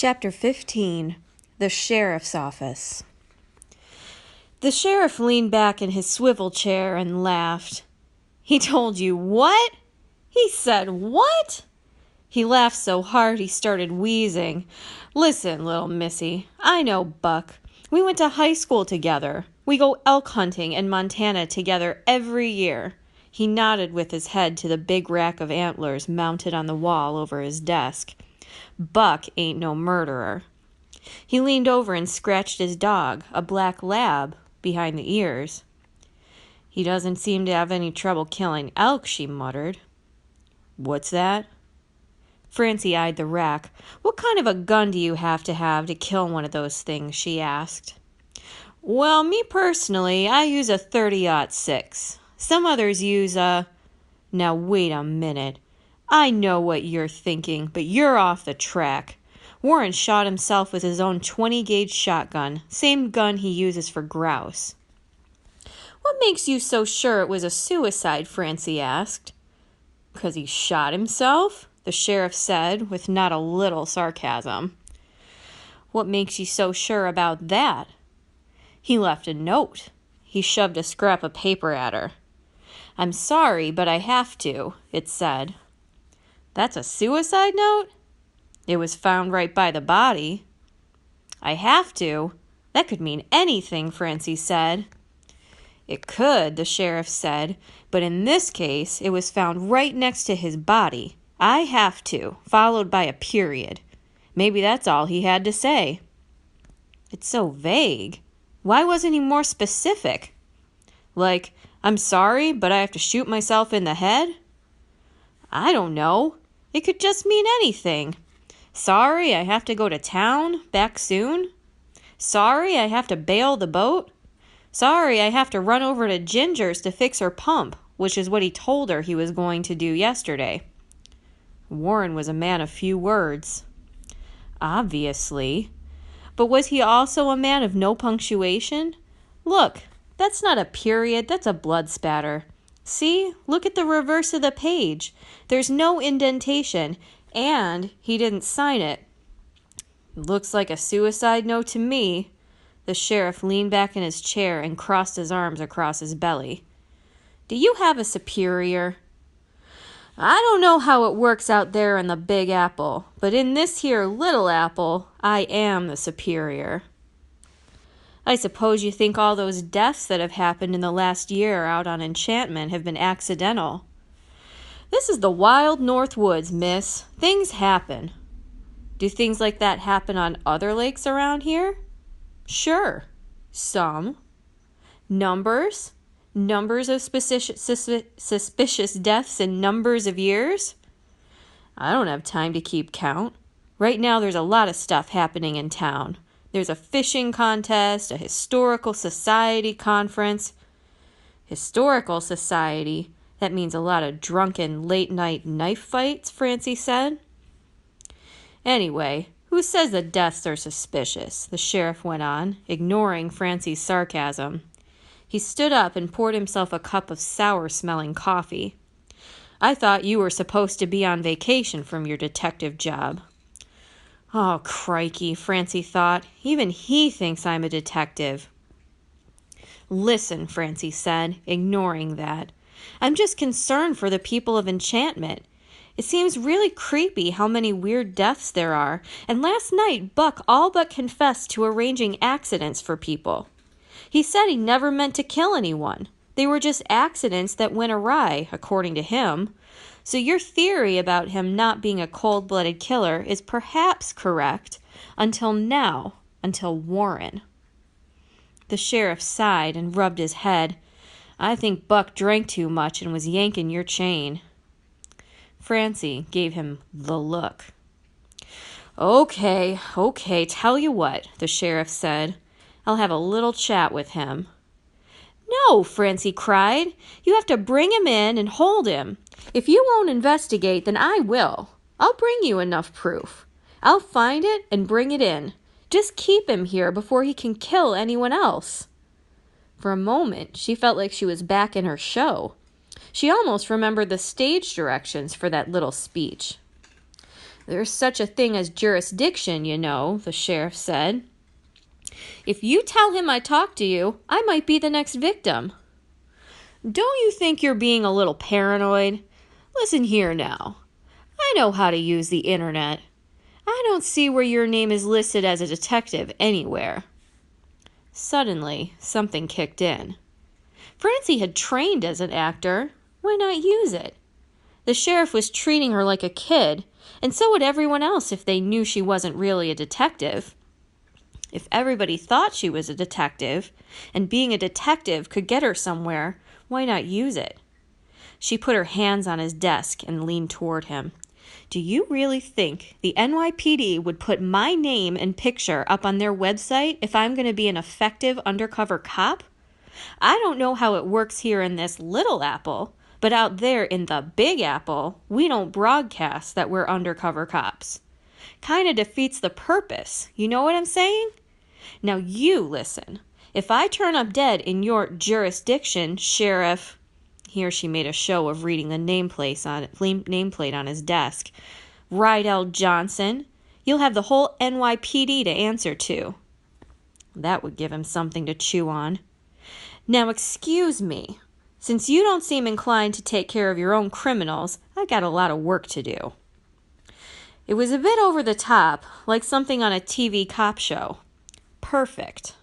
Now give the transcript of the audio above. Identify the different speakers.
Speaker 1: Chapter 15. The Sheriff's Office. The sheriff leaned back in his swivel chair and laughed. "He told you what?" He said, "What?" He laughed so hard he started wheezing. "Listen, little missy, I know Buck. We went to high school together. We go elk hunting in Montana together every year." He nodded with his head to the big rack of antlers mounted on the wall over his desk. "Buck ain't no murderer." He leaned over and scratched his dog, a black lab, behind the ears. "He doesn't seem to have any trouble killing elk," she muttered. "What's that?" Francie eyed the rack. "What kind of a gun do you have to kill one of those things?" she asked. "Well, me personally, I use a 30-06. Some others use a..." "Now wait a minute. I know what you're thinking, but you're off the track. Warren shot himself with his own 20-gauge shotgun, same gun he uses for grouse." "What makes you so sure it was a suicide?" Francie asked. "'Cause he shot himself?" the sheriff said, with not a little sarcasm. "What makes you so sure about that?" "He left a note." He shoved a scrap of paper at her. "I'm sorry, but I have to," it said. "That's a suicide note?" "It was found right by the body." "I have to? That could mean anything," Francie said. "It could," the sheriff said, "but in this case, it was found right next to his body. I have to, followed by a period. Maybe that's all he had to say." "It's so vague. Why wasn't he more specific? Like, 'I'm sorry, but I have to shoot myself in the head'?" "I don't know. It could just mean anything. 'Sorry, I have to go to town, back soon.' 'Sorry, I have to bail the boat.' 'Sorry, I have to run over to Ginger's to fix her pump,' which is what he told her he was going to do yesterday." Warren was a man of few words. "Obviously. But was he also a man of no punctuation? Look, that's not a period, that's a blood spatter. See, look at the reverse of the page. There's no indentation, and he didn't sign it." "Looks like a suicide note to me." The sheriff leaned back in his chair and crossed his arms across his belly. "Do you have a superior?" "I don't know how it works out there in the Big Apple, but in this here Little Apple, I am the superior." "I suppose you think all those deaths that have happened in the last year out on Enchantment have been accidental." "This is the wild North Woods, miss. Things happen." "Do things like that happen on other lakes around here?" "Sure. Some." "Numbers? Numbers of suspicious deaths in numbers of years?" "I don't have time to keep count. Right now there's a lot of stuff happening in town. There's a fishing contest, a historical society conference." "Historical society? That means a lot of drunken late-night knife fights," Francie said. "Anyway, who says the deaths are suspicious?" the sheriff went on, ignoring Francie's sarcasm. He stood up and poured himself a cup of sour-smelling coffee. "I thought you were supposed to be on vacation from your detective job." "Oh, crikey," Francie thought. "Even he thinks I'm a detective." "Listen," Francie said, ignoring that. "I'm just concerned for the people of Enchantment. It seems really creepy how many weird deaths there are, and last night Buck all but confessed to arranging accidents for people. He said he never meant to kill anyone. They were just accidents that went awry, according to him. So your theory about him not being a cold-blooded killer is perhaps correct, until now, until Warren." The sheriff sighed and rubbed his head. "I think Buck drank too much and was yanking your chain." Francie gave him the look. Okay, tell you what," the sheriff said. "I'll have a little chat with him." "No," Francie cried. "You have to bring him in and hold him. If you won't investigate, then I will. I'll bring you enough proof. I'll find it and bring it in. Just keep him here before he can kill anyone else." For a moment, she felt like she was back in her show. She almost remembered the stage directions for that little speech. There's such a thing as jurisdiction, you know, the sheriff said. If you tell him I talked to you, I might be the next victim. Don't you think you're being a little paranoid? Listen here now. I know how to use the internet. I don't see where your name is listed as a detective anywhere. Suddenly, something kicked in. Francie had trained as an actor. Why not use it? The sheriff was treating her like a kid, and so would everyone else if they knew she wasn't really a detective. If everybody thought she was a detective, and being a detective could get her somewhere, why not use it? She put her hands on his desk and leaned toward him. Do you really think the NYPD would put my name and picture up on their website if I'm going to be an effective undercover cop? I don't know how it works here in this little apple, but out there in the Big Apple, we don't broadcast that we're undercover cops. Kind of defeats the purpose, you know what I'm saying? Now you listen. If I turn up dead in your jurisdiction, Sheriff... Here she made a show of reading the nameplate on his desk. Rydell Johnson, you'll have the whole NYPD to answer to. That would give him something to chew on. Now excuse me. Since you don't seem inclined to take care of your own criminals, I got a lot of work to do. It was a bit over the top, like something on a TV cop show. Perfect.